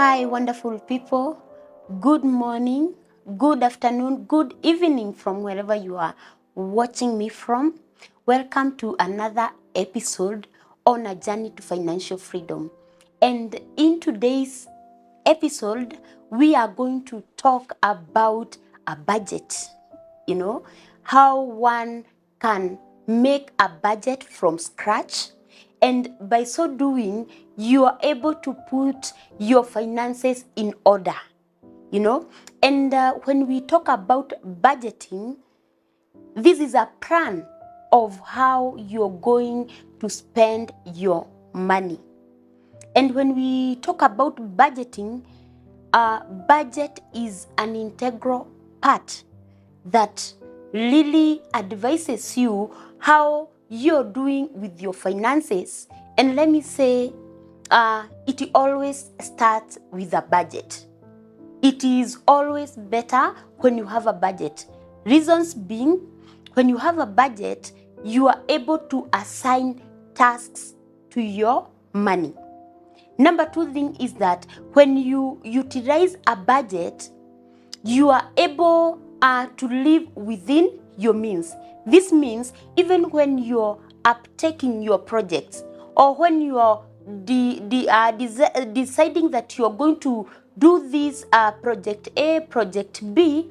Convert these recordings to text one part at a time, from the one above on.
Hi, wonderful people. Good morning, good afternoon, good evening from wherever you are watching me from. Welcome to another episode on a journey to financial freedom. And in today's episode, we are going to talk about a budget. You know, how one can make a budget from scratch, and by so doing you are able to put your finances in order. And when we talk about budgeting, this is a plan of how you're going to spend your money. And when we talk about budgeting, budget is an integral part that really advises you how you're doing with your finances. And let me say, it always starts with a budget. It is always better when you have a budget. Reasons being, when you have a budget, you are able to assign tasks to your money. Number two thing is that when you utilize a budget, you are able to live within your means. This means even when you're uptaking your projects, or when you are deciding that you're going to do this project A, project B,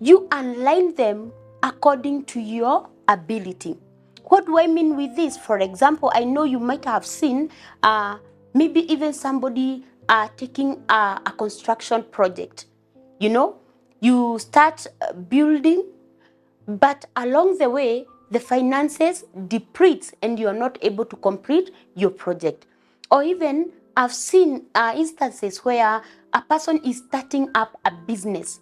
you align them according to your ability. What do I mean with this? For example, I know you might have seen maybe even somebody taking a construction project. You start building, but along the way, the finances deplete and you are not able to complete your project. Or even I've seen instances where a person is starting up a business.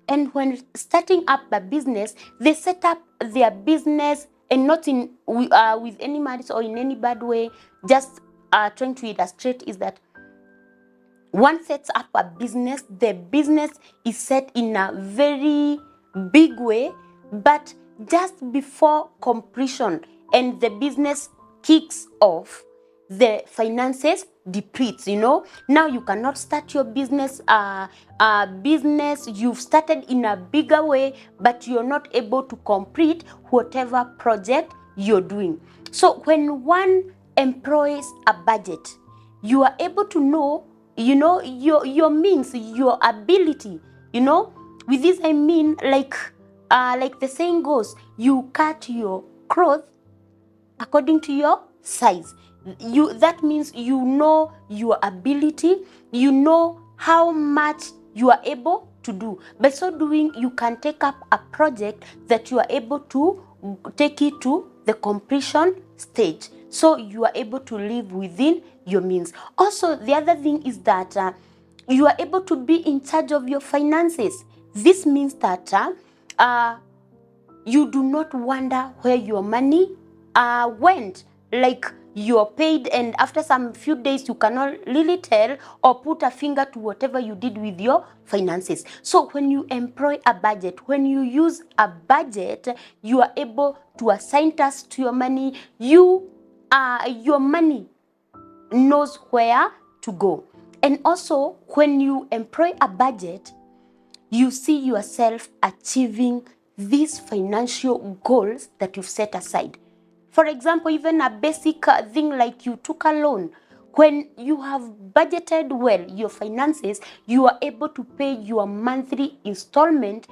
And when starting up a business, they set up their business and not with any malice or in any bad way. Just trying to illustrate is that one sets up a business, the business is set in a very big way, but just before completion and the business kicks off, the finances depletes. Now you cannot start your business you've started in a bigger way, but you're not able to complete whatever project you're doing. So when one employs a budget, you are able to know your means, your ability. With this I mean, like the saying goes, you cut your cloth according to your size. That means you know your ability, you know how much you are able to do. By so doing, you can take up a project that you are able to take it to the completion stage, so you are able to live within your means. Also, the other thing is that you are able to be in charge of your finances. This means that you do not wonder where your money went. Like you're paid and after some few days you cannot really tell or put a finger to whatever you did with your finances. So when you employ a budget, when you use a budget, you are able to assign tasks to your money. Your money knows where to go. And also, when you employ a budget, you see yourself achieving these financial goals that you've set aside. For example, even a basic thing like you took a loan. When you have budgeted well your finances, you are able to pay your monthly installment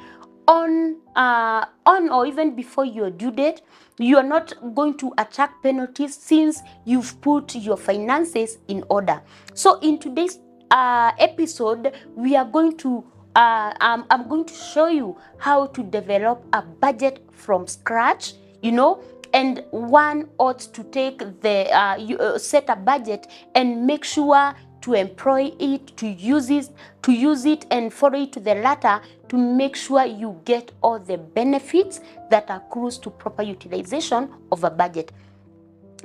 on or even before your due date. You are not going to attract penalties since you've put your finances in order. So in today's episode, we are going to I'm going to show you how to develop a budget from scratch, and one ought to take set a budget and make sure to employ it, to use it and follow it to the latter to make sure you get all the benefits that accrues to proper utilization of a budget.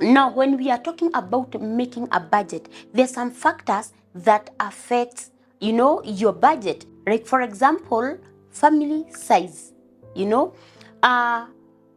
Now, when we are talking about making a budget, there's some factors that affect, your budget. Like, for example, family size.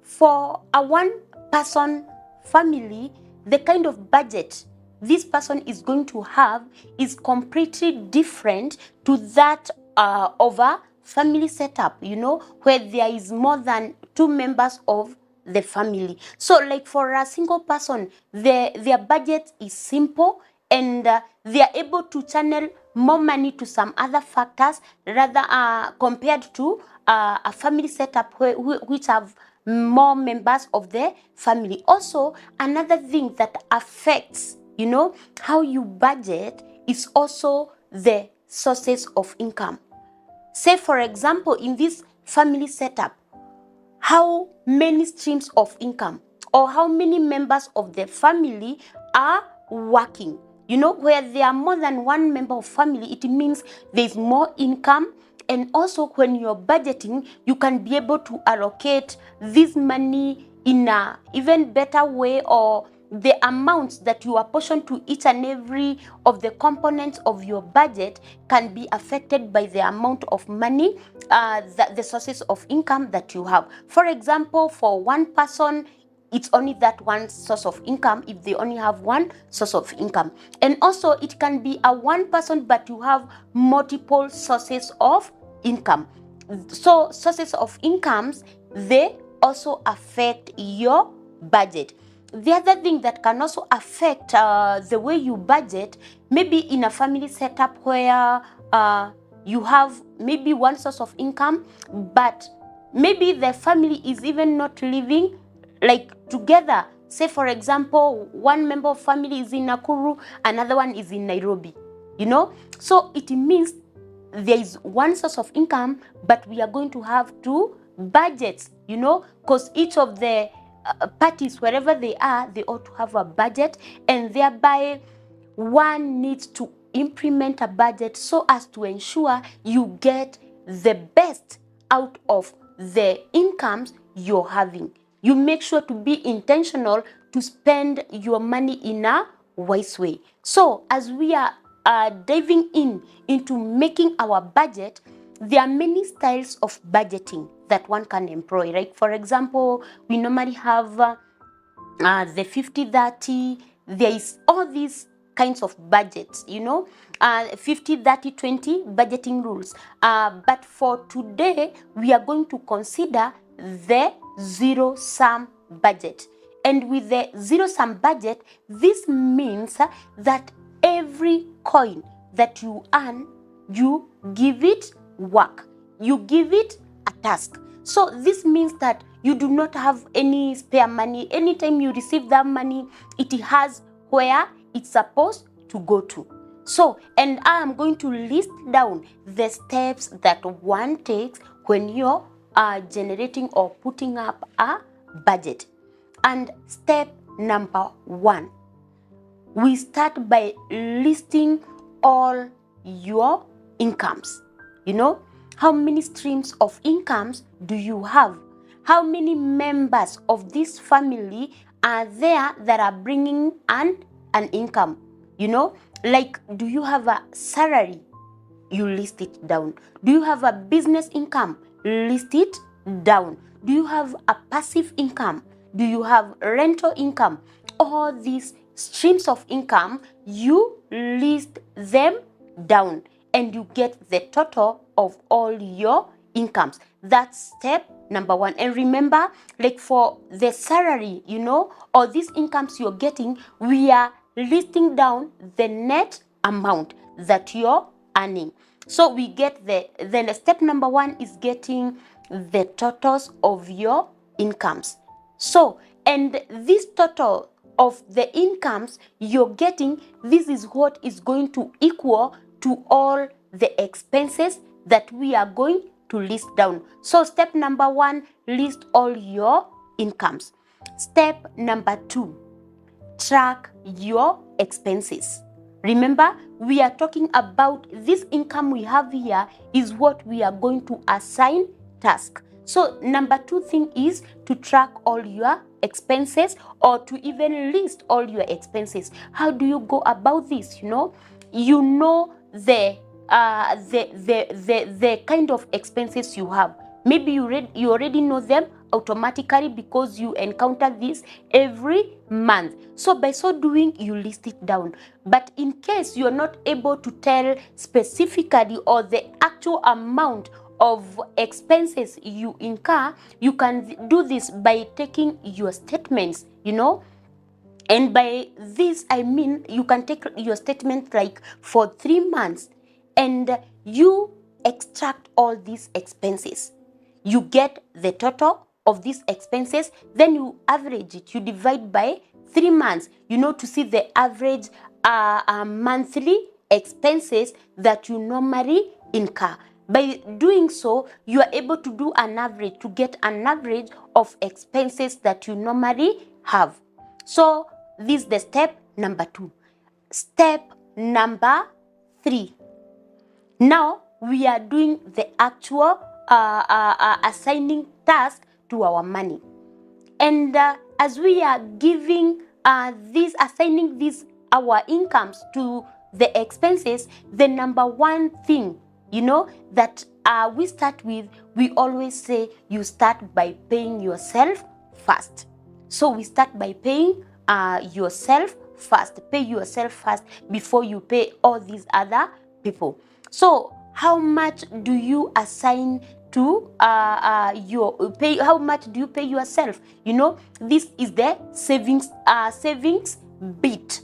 For a one-person family, the kind of budget this person is going to have is completely different to that of a family setup, where there is more than 2 members of the family. So like for a single person, their budget is simple, and they are able to channel more money to some other factors rather compared to a family setup which have more members of the family. Also, another thing that affects how you budget is also the sources of income. Say for example, in this family setup, how many streams of income or how many members of the family are working. Where there are more than one member of family, it means there's more income. And also when you're budgeting, you can be able to allocate this money in a even better way, or the amounts that you apportion to each and every of the components of your budget can be affected by the amount of money, the sources of income that you have. For example, for one person, it's only that one source of income if they only have one source of income. And also it can be a one person, but you have multiple sources of income. So sources of incomes, they also affect your budget. The other thing that can also affect the way you budget, maybe in a family setup where you have maybe one source of income, but maybe the family is even not living like together. Say for example, one member of family is in Nakuru, another one is in Nairobi, so it means there is one source of income, but we are going to have two budgets, because each of the parties, wherever they are, they ought to have a budget, and thereby one needs to implement a budget so as to ensure you get the best out of the incomes you're having. You make sure to be intentional to spend your money in a wise way. So as we are diving into making our budget, there are many styles of budgeting that one can employ. Like for example, we normally have the 50-30. There is all these kinds of budgets, 50-30-20 budgeting rules. But for today, we are going to consider the zero-sum budget. And with the zero-sum budget, this means that every coin that you earn, you give it work. You give it a task. So this means that you do not have any spare money. Anytime you receive that money, it has where it's supposed to go to. So, and I am going to list down the steps that one takes when you're generating or putting up a budget. And step number 1, we start by listing all your incomes. How many streams of incomes do you have? How many members of this family are there that are bringing an income? Like, do you have a salary? You list it down. Do you have a business income? List it down. Do you have a passive income? Do you have rental income? All these streams of income, you list them down, and you get the total of all your incomes. That's step number 1. And remember, like for the salary, or these incomes you're getting, we are listing down the net amount that you're earning. So we get then step number 1 is getting the totals of your incomes. So, and this total of the incomes you're getting, this is what is going to equal to all the expenses that we are going to list down. So step number 1, list all your incomes. Step number 2, track your expenses. Remember, we are talking about this income we have here is what we are going to assign task. So number 2 thing is to track all your expenses, or to even list all your expenses. How do you go about this? The kind of expenses you have. Maybe you already know them automatically because you encounter this every month. So by so doing, you list it down. But in case you're not able to tell specifically or the actual amount of expenses you incur, you can do this by taking your statements, and by this, I mean you can take your statement like for 3 months and you extract all these expenses. You get the total of these expenses, then you average it. You divide by 3 months, to see the average monthly expenses that you normally incur. By doing so, you are able to do an average, to get an average of expenses that you normally have. So this is the step number 2. Step number 3. Now we are doing the actual assigning task to our money. And as we are giving assigning these our incomes to the expenses, the number one thing, that we start with, we always say you start by paying yourself first. So we start by paying yourself first. Pay yourself first before you pay all these other people. So how much do you assign to your pay? How much do you pay yourself? This is the savings bit.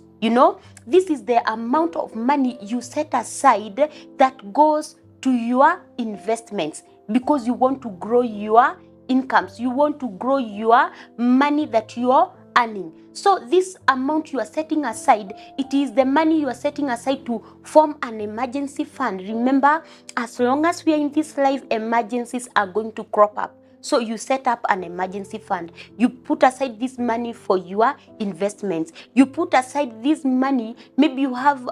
This is the amount of money you set aside that goes to your investments, because you want to grow your incomes. You want to grow your money that you're earning. So this amount you are setting aside, it is the money you are setting aside to form an emergency fund. Remember, as long as we are in this life, emergencies are going to crop up. So you set up an emergency fund. You put aside this money for your investments. You put aside this money. Maybe you have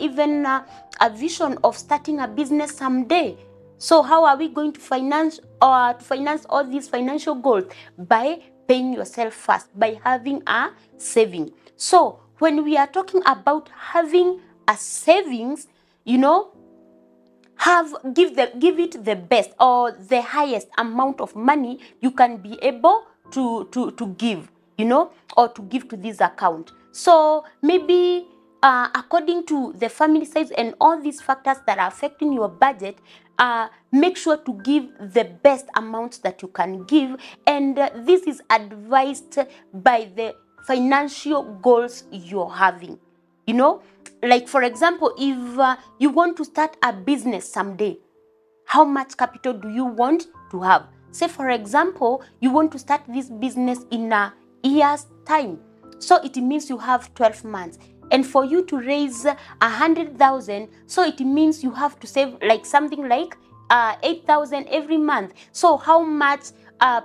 even a vision of starting a business someday. So how are we going to finance all these financial goals? By paying yourself first, by having a saving. So when we are talking about having a savings, give it the best or the highest amount of money you can be able to give, or to give to this account. So maybe according to the family size and all these factors that are affecting your budget, make sure to give the best amount that you can give. And this is advised by the financial goals you're having. Like for example, if you want to start a business someday, how much capital do you want to have? Say for example, you want to start this business in a year's time. So it means you have 12 months. And for you to raise 100,000, so it means you have to save like something like 8,000 every month. So how much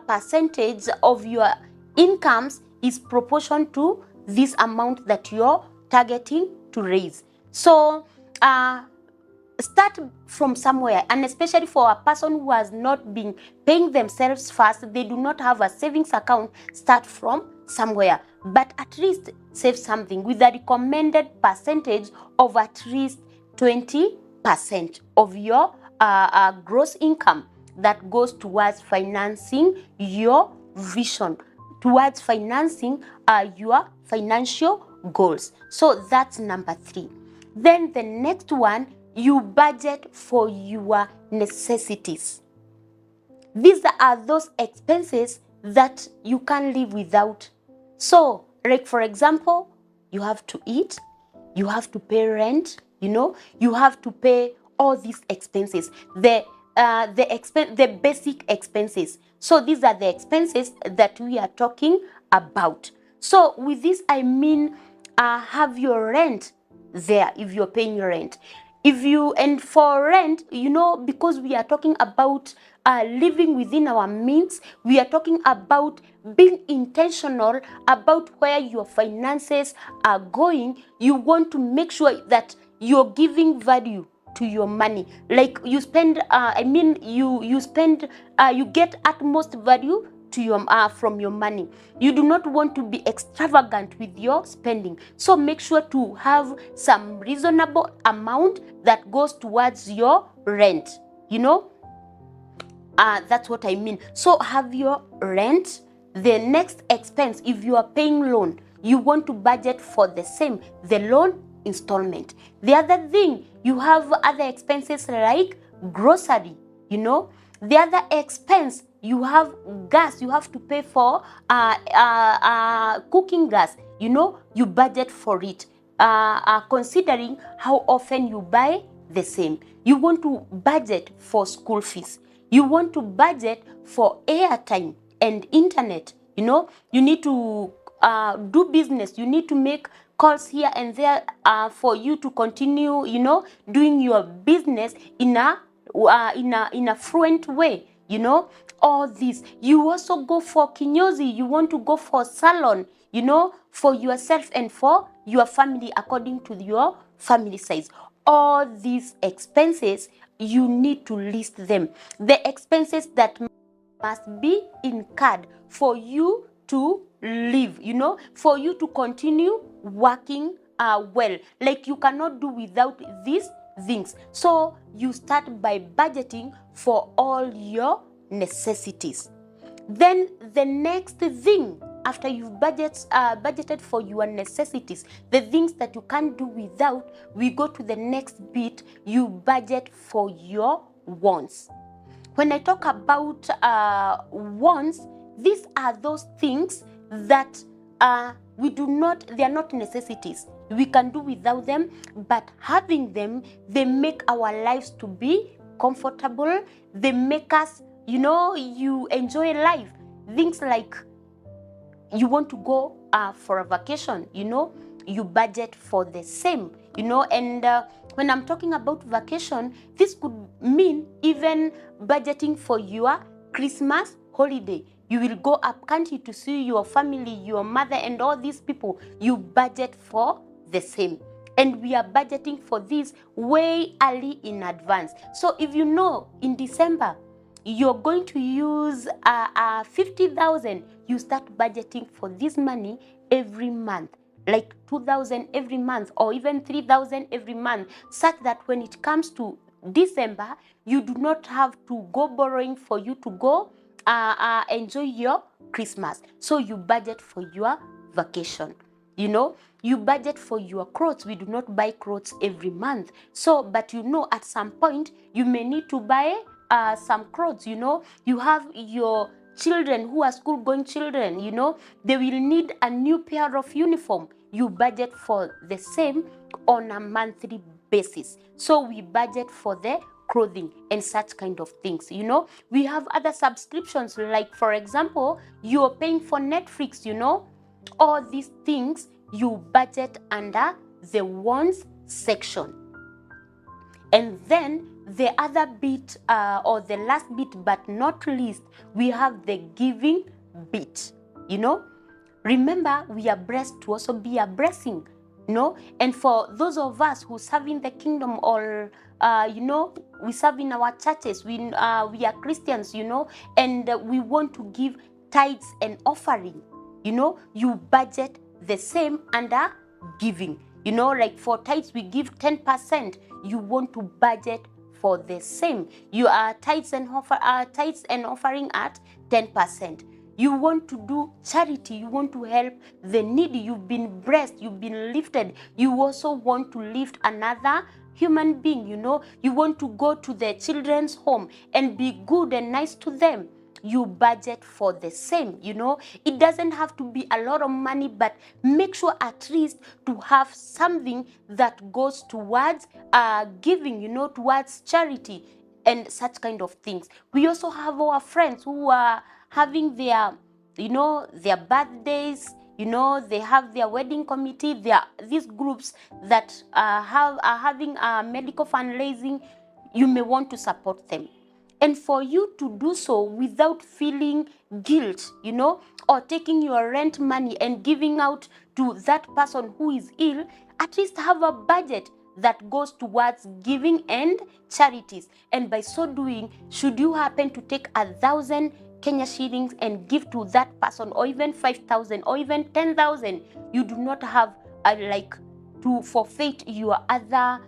percentage of your incomes is proportion to this amount that you're targeting to raise? So start from somewhere, and especially for a person who has not been paying themselves first, they do not have a savings account, start from somewhere, but at least save something with a recommended percentage of at least 20% of your gross income that goes towards financing your vision, towards financing your financial goals. So that's number 3. Then the next one, you budget for your necessities. These are those expenses that you can't live without. So, like for example, you have to eat, you have to pay rent, you have to pay all these expenses, the basic expenses. So these are the expenses that we are talking about. So with this, I mean, have your rent there if you're paying your rent. And for rent, because we are talking about living within our means, we are talking about being intentional about where your finances are going. You want to make sure that you're giving value to your money. Like you spend, you get utmost value to your from your money. You do not want to be extravagant with your spending. So make sure to have some reasonable amount that goes towards your rent. That's what I mean. So have your rent. The next expense, if you are paying loan, you want to budget for the same, the loan installment. The other thing, you have other expenses like grocery, you know. The other expense, you have gas, you have to pay for cooking gas, you know, you budget for it. Considering how often you buy the same. You want to budget for school fees. You want to budget for airtime and internet. You know, you need to do business. You need to make calls here and there for you to continue, you know, doing your business in a fluent way. You know, all this. You also go for kinyozi. You want to go for salon, you know, for yourself and for your family according to your family size. All these expenses, you need to list them. The expenses that must be incurred for you to live, you know, for you to continue working well. Like you cannot do without these things. So you start by budgeting for all your necessities. Then the next thing, after you've budgeted for your necessities, the things that you can't do without, we go to the next bit. You budget for your wants. When I talk about wants, these are those things that they are not necessities. We can do without them, but having them, they make our lives to be comfortable. They make us, you know, you enjoy life. Things like you want to go for a vacation, you know, you budget for the same, you know. And when I'm talking about vacation, this could mean even budgeting for your Christmas holiday. You will go up country to see your family, your mother, and all these people. You budget for the same. And we are budgeting for this way early in advance. So if you know in December, you're going to use 50,000, you start budgeting for this money every month, like 2,000 every month, or even 3,000 every month, such that when it comes to December, you do not have to go borrowing for you to go enjoy your Christmas. So you budget for your vacation. You know, you budget for your clothes. We do not buy clothes every month. So, but you know, at some point, you may need to buy some clothes. You know, you have your children who are school-going children, you know, they will need a new pair of uniform. You budget for the same on a monthly basis. So we budget for the clothing and such kind of things. You know, we have other subscriptions, like for example, you're paying for Netflix, you know. All these things you budget under the wants section. And then the other bit, or the last bit but not least, we have the giving bit. You know, remember, we are blessed to also be a blessing. You know, and for those of us who serve in the kingdom, or you know, we serve in our churches, we are Christians, you know, and we want to give tithes and offering. You know, you budget the same under giving. You know, like for tithes, we give 10%. You want to budget for the same. You are tithes and offering at 10%. You want to do charity. You want to help the needy. You've been blessed. You've been lifted. You also want to lift another human being. You know, you want to go to the children's home and be good and nice to them. You budget for the same. You know, it doesn't have to be a lot of money, but make sure at least to have something that goes towards giving, you know, towards charity and such kind of things. We also have our friends who are having their, you know, their birthdays. You know, they have their wedding committee. There are these groups that are having medical fundraising. You may want to support them. And for you to do so without feeling guilt, you know, or taking your rent money and giving out to that person who is ill, at least have a budget that goes towards giving and charities. And by so doing, should you happen to take 1,000 Kenya shillings and give to that person, or even 5,000 or even 10,000, you do not have like to forfeit your other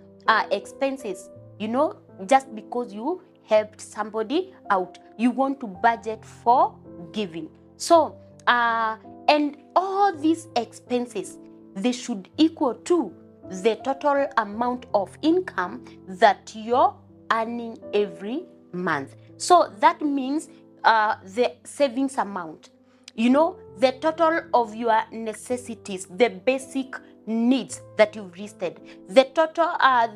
expenses, you know, just because you helped somebody out. You want to budget for giving. So, and all these expenses, they should equal to the total amount of income that you're earning every month. So that means the savings amount, the total of your necessities, the basic needs that you've listed, the total,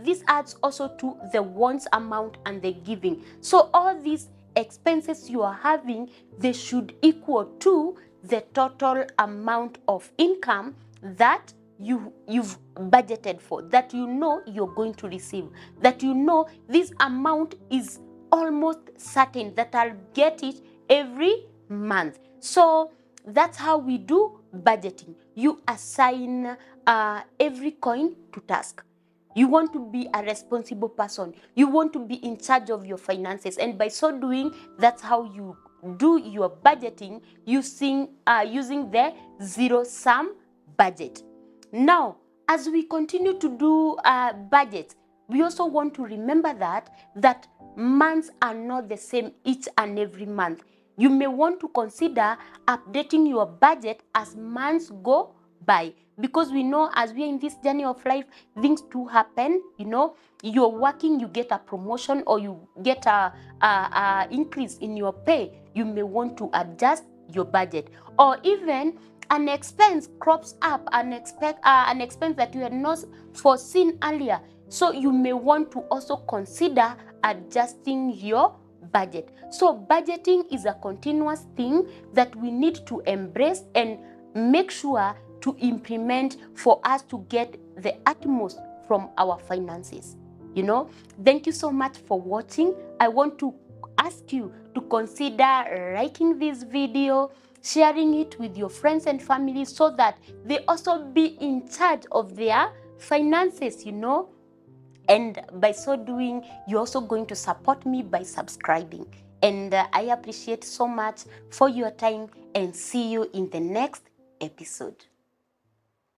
this adds also to the wants amount and the giving. So all these expenses you are having, they should equal to the total amount of income that you've budgeted for, that you're going to receive, that this amount is almost certain that I'll get it every month. So that's how we do budgeting. You assign every coin to task. You want to be a responsible person. You want to be in charge of your finances. And by so doing, that's how you do your budgeting using the zero-sum budget. Now, as we continue to do budgets, we also want to remember that months are not the same each and every month. You may want to consider updating your budget as months go by, because we know as we are in this journey of life, things do happen. You're working, you get a promotion, or you get a increase in your pay. You may want to adjust your budget, or even an expense crops up, an expense that you had not foreseen earlier. So you may want to also consider adjusting your budget. So budgeting is a continuous thing that we need to embrace and make sure to implement for us to get the utmost from our finances. Thank you so much for watching. I want to ask you to consider liking this video, sharing it with your friends and family, so that they also be in charge of their finances, And by so doing, you're also going to support me by subscribing. And I appreciate so much for your time, and see you in the next episode.